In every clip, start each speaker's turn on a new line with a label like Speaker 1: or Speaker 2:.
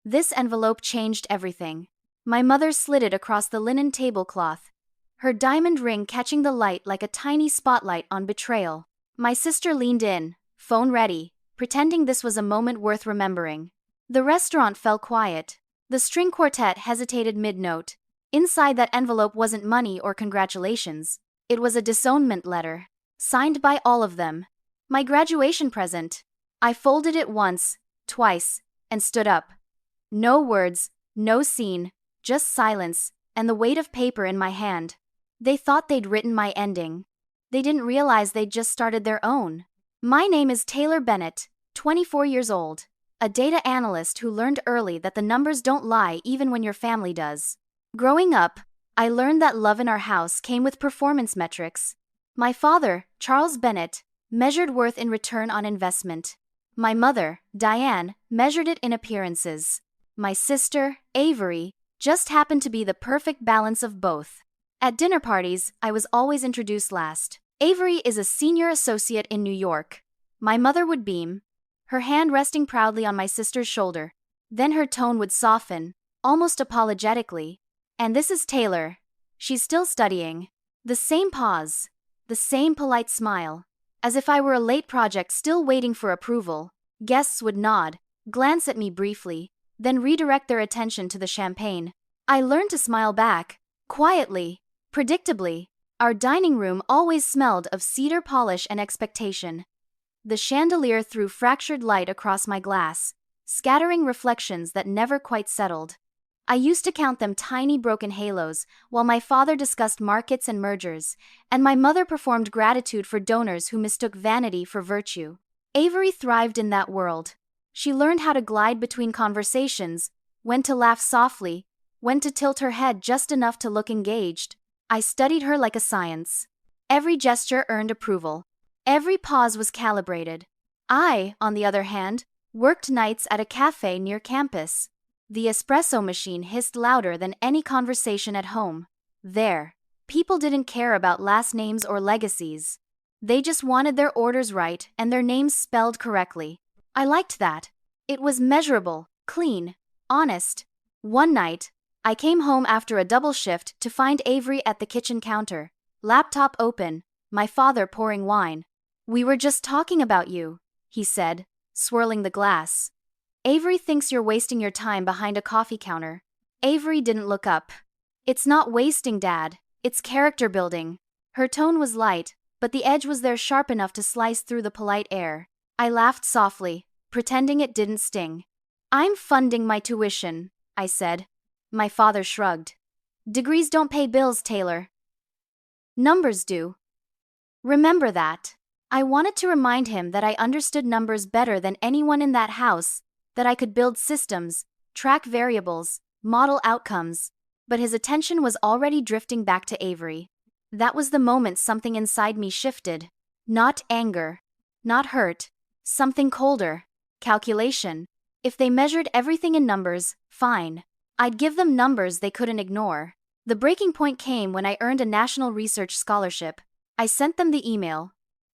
Speaker 1: This envelope changed everything. My mother slid it across the linen tablecloth, her diamond ring catching the light like a tiny spotlight on betrayal. My sister leaned in, phone ready, pretending this was a moment worth remembering. The restaurant fell quiet. The string quartet hesitated mid-note. Inside that envelope wasn't money or congratulations. It was a disownment letter, signed by all of them. My graduation present. I folded it once, twice, and stood up. No words, no scene, just silence, and the weight of paper in my hand. They thought they'd written my ending. They didn't realize they'd just started their own. My name is Taylor Bennett, 24 years old, a data analyst who learned early that the numbers don't lie even when your family does. Growing up, I learned that love in our house came with performance metrics. My father, Charles Bennett, measured worth in return on investment. My mother, Diane, measured it in appearances. My sister, Avery, just happened to be the perfect balance of both. At dinner parties, I was always introduced last. Avery is a senior associate in New York. My mother would beam, her hand resting proudly on my sister's shoulder. Then her tone would soften, almost apologetically. And this is Taylor. She's still studying. The same pause, the same polite smile. As if I were a late project still waiting for approval. Guests would nod, glance at me briefly, then redirect their attention to the champagne. I learned to smile back, quietly, predictably. Our dining room always smelled of cedar polish and expectation. The chandelier threw fractured light across my glass, scattering reflections that never quite settled. I used to count them tiny broken halos, while my father discussed markets and mergers, and my mother performed gratitude for donors who mistook vanity for virtue. Avery thrived in that world. She learned how to glide between conversations, when to laugh softly, when to tilt her head just enough to look engaged. I studied her like a science. Every gesture earned approval. Every pause was calibrated. I, on the other hand, worked nights at a cafe near campus. The espresso machine hissed louder than any conversation at home. There, people didn't care about last names or legacies. They just wanted their orders right and their names spelled correctly. I liked that. It was measurable, clean, honest. One night, I came home after a double shift to find Avery at the kitchen counter, laptop open, my father pouring wine. "We were just talking about you," he said, swirling the glass. "Avery thinks you're wasting your time behind a coffee counter." Avery didn't look up. "It's not wasting, Dad. It's character building." Her tone was light, but the edge was there sharp enough to slice through the polite air. I laughed softly, pretending it didn't sting. "I'm funding my tuition," I said. My father shrugged. "Degrees don't pay bills, Taylor. Numbers do. Remember that." I wanted to remind him that I understood numbers better than anyone in that house, that I could build systems, track variables, model outcomes, but his attention was already drifting back to Avery. That was the moment something inside me shifted. Not anger, not hurt, something colder. Calculation. If they measured everything in numbers, fine. I'd give them numbers they couldn't ignore. The breaking point came when I earned a national research scholarship. I sent them the email,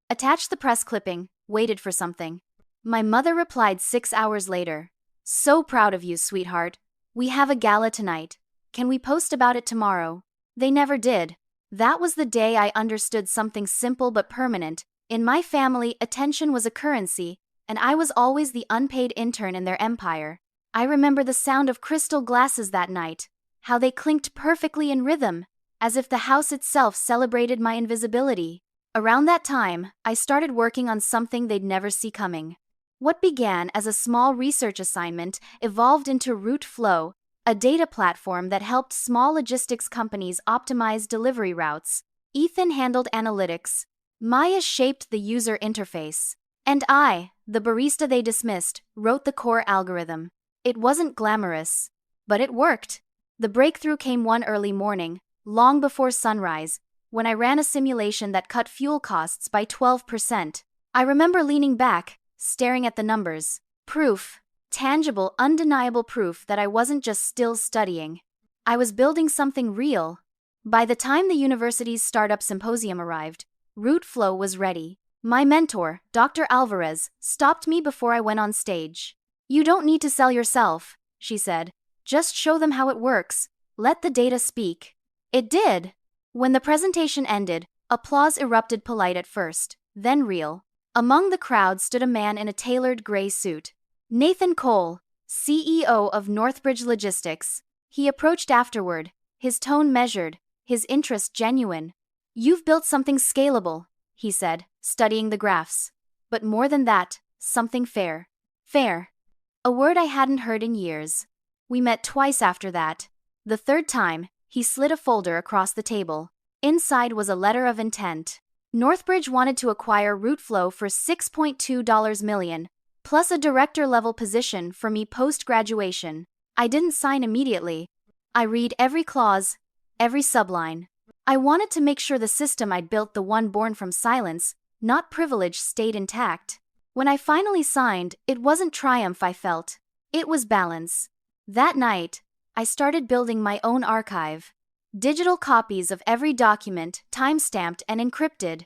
Speaker 1: attached the press clipping, waited for something. My mother replied 6 hours later. "So proud of you, sweetheart. We have a gala tonight. Can we post about it tomorrow?" They never did. That was the day I understood something simple but permanent. In my family, attention was a currency, and I was always the unpaid intern in their empire. I remember the sound of crystal glasses that night, how they clinked perfectly in rhythm, as if the house itself celebrated my invisibility. Around that time, I started working on something they'd never see coming. What began as a small research assignment evolved into Route Flow, a data platform that helped small logistics companies optimize delivery routes. Ethan handled analytics. Maya shaped the user interface. And I, the barista they dismissed, wrote the core algorithm. It wasn't glamorous, but it worked. The breakthrough came one early morning, long before sunrise, when I ran a simulation that cut fuel costs by 12%. I remember leaning back, staring at the numbers. Proof. Tangible, undeniable proof that I wasn't just still studying. I was building something real. By the time the university's startup symposium arrived, Route Flow was ready. My mentor, Dr. Alvarez, stopped me before I went on stage. "You don't need to sell yourself," she said. Just show them how it works. Let the data speak. It did. When the presentation ended, applause erupted, polite at first, then real. Among the crowd stood a man in a tailored gray suit. Nathan Cole, CEO of Northbridge Logistics. He approached afterward, his tone measured, his interest genuine. You've built something scalable, he said, studying the graphs. But more than that, something fair. Fair. A word I hadn't heard in years. We met twice after that. The third time, he slid a folder across the table. Inside was a letter of intent. Northbridge wanted to acquire Rootflow for $6.2 million, plus a director-level position for me post-graduation. I didn't sign immediately. I read every clause, every subline. I wanted to make sure the system I'd built, the one born from silence, not privilege, stayed intact. When I finally signed, it wasn't triumph I felt. It was balance. That night, I started building my own archive. Digital copies of every document, time-stamped and encrypted.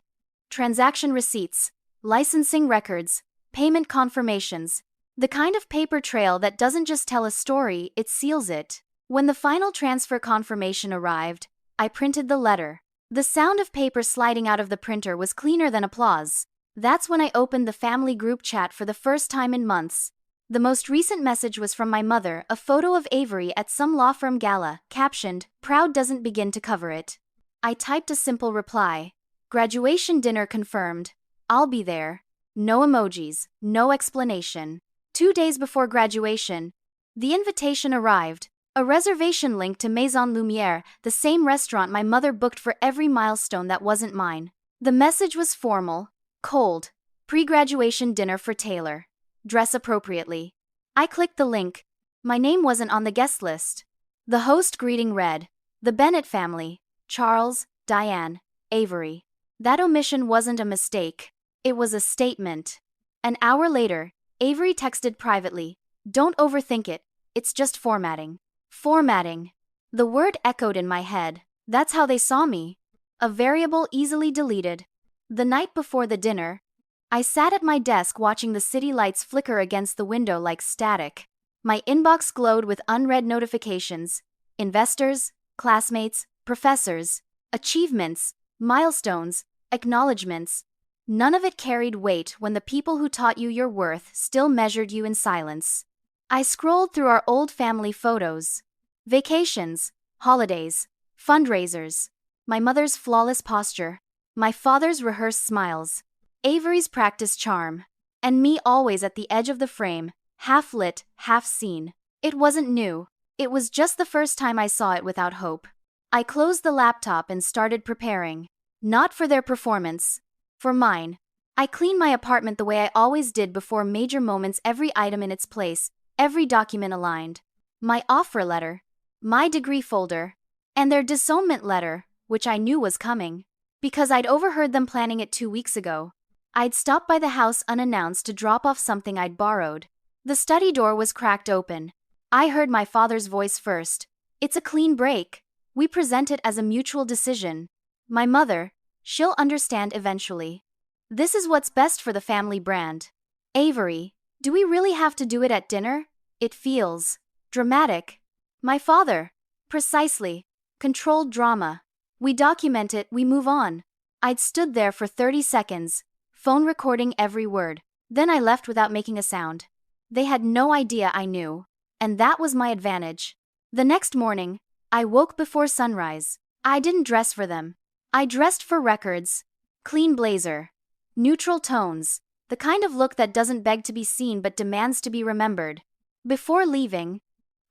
Speaker 1: Transaction receipts, licensing records, payment confirmations. The kind of paper trail that doesn't just tell a story, it seals it. When the final transfer confirmation arrived, I printed the letter. The sound of paper sliding out of the printer was cleaner than applause. That's when I opened the family group chat for the first time in months. The most recent message was from my mother, a photo of Avery at some law firm gala, captioned, "Proud doesn't begin to cover it." I typed a simple reply. "Graduation dinner confirmed. I'll be there." No emojis, no explanation. 2 days before graduation, the invitation arrived. A reservation link to Maison Lumière, the same restaurant my mother booked for every milestone that wasn't mine. The message was formal, cold. Pre-graduation dinner for Taylor. Dress appropriately. I clicked the link. My name wasn't on the guest list. The host greeting read, "The Bennett family, Charles, Diane, Avery." That omission wasn't a mistake. It was a statement. An hour later, Avery texted privately, "Don't overthink it, it's just formatting." Formatting. The word echoed in my head. That's how they saw me. A variable easily deleted. The night before the dinner, I sat at my desk watching the city lights flicker against the window like static. My inbox glowed with unread notifications. Investors, classmates, professors, achievements, milestones, acknowledgements. None of it carried weight when the people who taught you your worth still measured you in silence. I scrolled through our old family photos. Vacations, holidays, fundraisers. My mother's flawless posture. My father's rehearsed smiles. Avery's practiced charm. And me always at the edge of the frame, half lit, half seen. It wasn't new. It was just the first time I saw it without hope. I closed the laptop and started preparing. Not for their performance. For mine. I cleaned my apartment the way I always did before major moments, every item in its place, every document aligned. My offer letter. My degree folder. And their disownment letter, which I knew was coming. Because I'd overheard them planning it 2 weeks ago. I'd stopped by the house unannounced to drop off something I'd borrowed. The study door was cracked open. I heard my father's voice first. "It's a clean break. We present it as a mutual decision." My mother, "She'll understand eventually. This is what's best for the family brand." Avery, "Do we really have to do it at dinner? It feels dramatic." My father, "Precisely. Controlled drama. We document it, we move on." I'd stood there for 30 seconds, phone recording every word. Then I left without making a sound. They had no idea I knew. And that was my advantage. The next morning, I woke before sunrise. I didn't dress for them. I dressed for records. Clean blazer. Neutral tones. The kind of look that doesn't beg to be seen but demands to be remembered. Before leaving,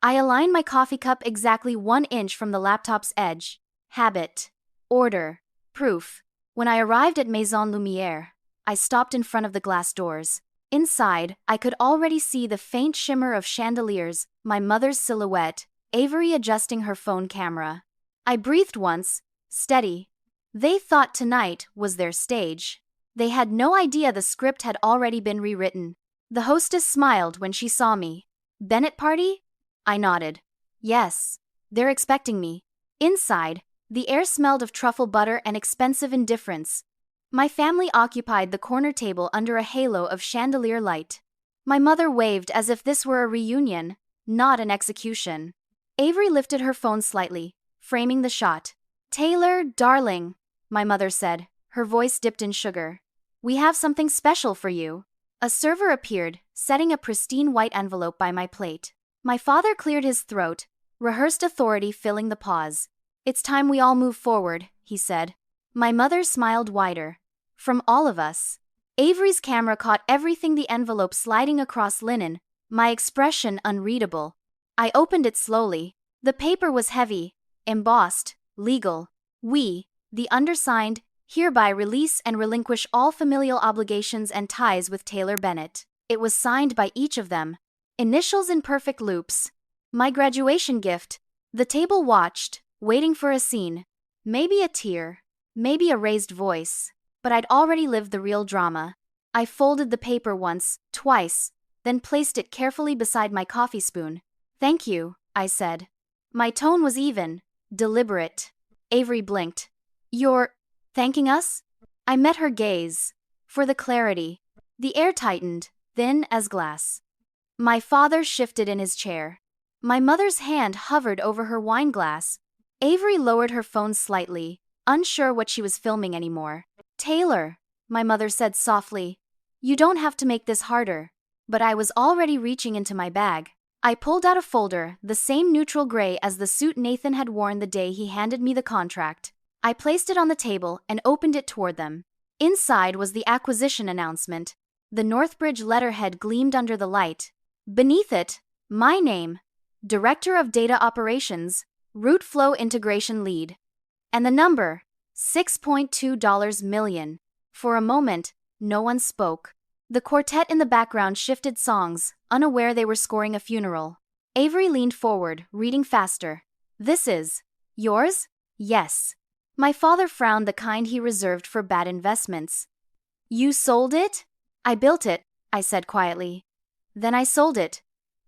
Speaker 1: I aligned my coffee cup exactly 1 inch from the laptop's edge. Habit. Order. Proof. When I arrived at Maison Lumière, I stopped in front of the glass doors. Inside, I could already see the faint shimmer of chandeliers, my mother's silhouette, Avery adjusting her phone camera. I breathed once, steady. They thought tonight was their stage. They had no idea the script had already been rewritten. The hostess smiled when she saw me. "Bennett party?" I nodded. "Yes. They're expecting me." Inside, the air smelled of truffle butter and expensive indifference. My family occupied the corner table under a halo of chandelier light. My mother waved as if this were a reunion. not an execution. Avery lifted her phone slightly, framing the shot. Taylor, darling, my mother said, her voice dipped in sugar. We have something special for you. A server appeared, setting a pristine white envelope by my plate. My father cleared his throat, rehearsed authority filling the pause. It's time we all move forward, he said. My mother smiled wider. From all of us. Avery's camera caught everything, the envelope sliding across linen, my expression unreadable. I opened it slowly. The paper was heavy, embossed, legal. We, the undersigned, hereby release and relinquish all familial obligations and ties with Taylor Bennett. It was signed by each of them. Initials in perfect loops. My graduation gift. The table watched, waiting for a scene. Maybe a tear. Maybe a raised voice. But I'd already lived the real drama. I folded the paper once, twice, then placed it carefully beside my coffee spoon. Thank you, I said. My tone was even, deliberate. Avery blinked. You're thanking us? I met her gaze. For the clarity. The air tightened, thin as glass. My father shifted in his chair. My mother's hand hovered over her wine glass. Avery lowered her phone slightly, unsure what she was filming anymore. Taylor, my mother said softly, you don't have to make this harder. But I was already reaching into my bag. I pulled out a folder, the same neutral gray as the suit Nathan had worn the day he handed me the contract. I placed it on the table and opened it toward them. Inside was the acquisition announcement. The Northbridge letterhead gleamed under the light. Beneath it, my name, Director of Data Operations, Root Flow Integration Lead. And the number, $6.2 million. For a moment, no one spoke. The quartet in the background shifted songs, unaware they were scoring a funeral. Avery leaned forward, reading faster. This is yours? Yes. My father frowned, the kind he reserved for bad investments. You sold it? I built it, I said quietly. Then I sold it.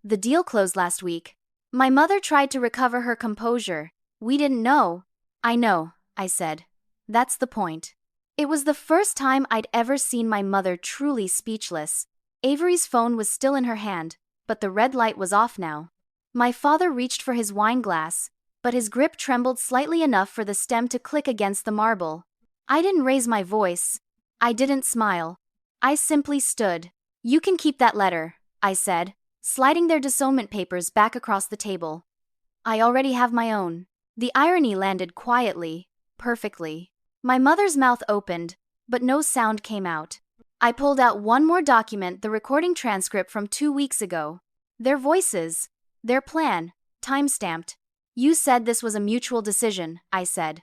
Speaker 1: The deal closed last week. My mother tried to recover her composure. We didn't know. I know, I said. That's the point. It was the first time I'd ever seen my mother truly speechless. Avery's phone was still in her hand, but the red light was off now. My father reached for his wine glass, but his grip trembled slightly enough for the stem to click against the marble. I didn't raise my voice. I didn't smile. I simply stood. You can keep that letter, I said, sliding their disownment papers back across the table. I already have my own. The irony landed quietly, perfectly. My mother's mouth opened, but no sound came out. I pulled out one more document, the recording transcript from 2 weeks ago. Their voices, their plan, time-stamped. You said this was a mutual decision, I said.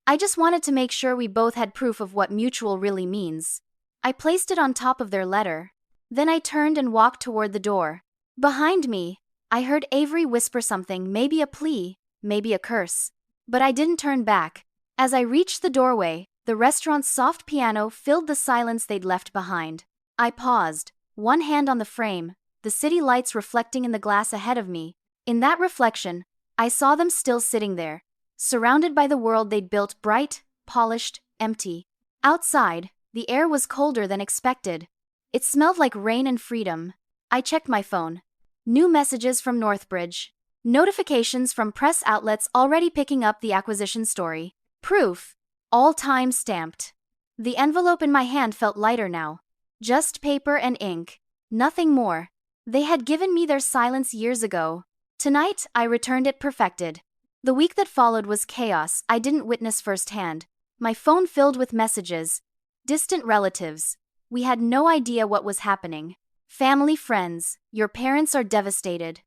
Speaker 1: I just wanted to make sure we both had proof of what mutual really means. I placed it on top of their letter. Then I turned and walked toward the door. Behind me, I heard Avery whisper something, maybe a plea, maybe a curse. But I didn't turn back. As I reached the doorway, the restaurant's soft piano filled the silence they'd left behind. I paused, one hand on the frame, the city lights reflecting in the glass ahead of me. In that reflection, I saw them still sitting there, surrounded by the world they'd built, bright, polished, empty. Outside, the air was colder than expected. It smelled like rain and freedom. I checked my phone. New messages from Northbridge. Notifications from press outlets already picking up the acquisition story. Proof. All time stamped. The envelope in my hand felt lighter now. Just paper and ink. Nothing more. They had given me their silence years ago. Tonight, I returned it perfected. The week that followed was chaos I didn't witness firsthand. My phone filled with messages. Distant relatives. We had no idea what was happening. Family, friends. Your parents are devastated.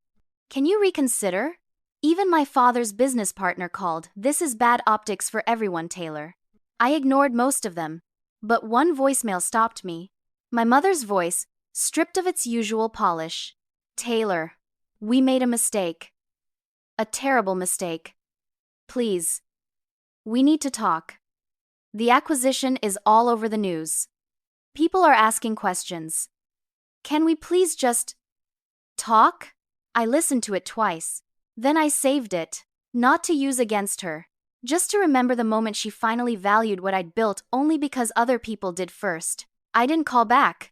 Speaker 1: Can you reconsider? Even my father's business partner called. This is bad optics for everyone, Taylor. I ignored most of them. But one voicemail stopped me. My mother's voice, stripped of its usual polish. Taylor, we made a mistake. A terrible mistake. Please. We need to talk. The acquisition is all over the news. People are asking questions. Can we please just talk? I listened to it twice. Then I saved it, not to use against her, just to remember the moment she finally valued what I'd built only because other people did first. I didn't call back.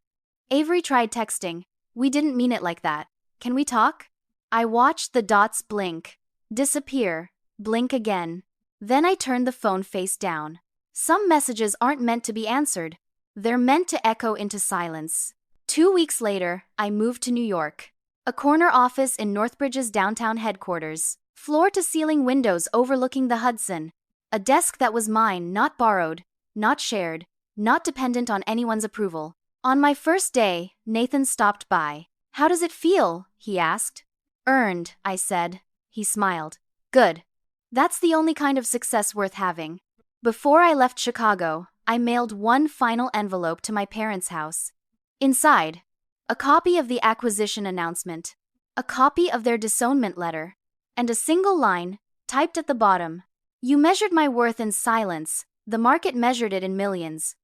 Speaker 1: Avery tried texting. We didn't mean it like that. Can we talk? I watched the dots blink, disappear, blink again. Then I turned the phone face down. Some messages aren't meant to be answered. They're meant to echo into silence. 2 weeks later, I moved to New York. A corner office in Northbridge's downtown headquarters. Floor-to-ceiling windows overlooking the Hudson. A desk that was mine, not borrowed, not shared, not dependent on anyone's approval. On my first day, Nathan stopped by. "How does it feel?" he asked. "Earned," I said. He smiled. "Good. That's the only kind of success worth having." Before I left Chicago, I mailed one final envelope to my parents' house. Inside, a copy of the acquisition announcement, a copy of their disownment letter, and a single line, typed at the bottom. "You measured my worth in silence. The market measured it in millions.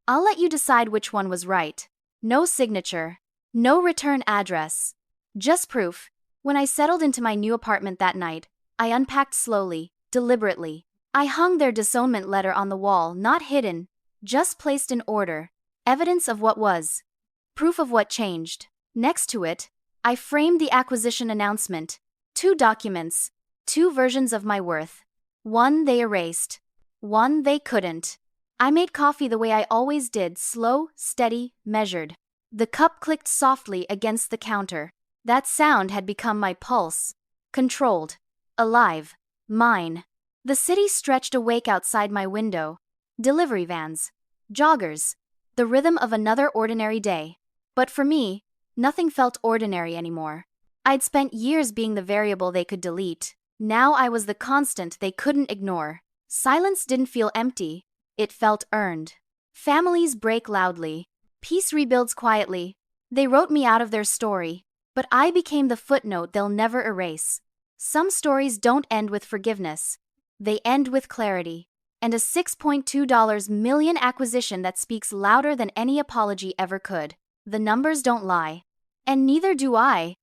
Speaker 1: I'll let you decide which one was right." No signature. No return address. Just proof. When I settled into my new apartment that night, I unpacked slowly, deliberately. I hung their disownment letter on the wall, not hidden, just placed in order. Evidence of what was. Proof of what changed. Next to it, I framed the acquisition announcement. 2 documents. 2 versions of my worth. One they erased. One they couldn't. I made coffee the way I always did, slow, steady, measured. The cup clicked softly against the counter. That sound had become my pulse. Controlled. Alive. Mine. The city stretched awake outside my window. Delivery vans. Joggers. The rhythm of another ordinary day. But for me, nothing felt ordinary anymore. I'd spent years being the variable they could delete. Now I was the constant they couldn't ignore. Silence didn't feel empty. It felt earned. Families break loudly. Peace rebuilds quietly. They wrote me out of their story, but I became the footnote they'll never erase. Some stories don't end with forgiveness. They end with clarity. And a $6.2 million acquisition that speaks louder than any apology ever could. The numbers don't lie. And neither do I.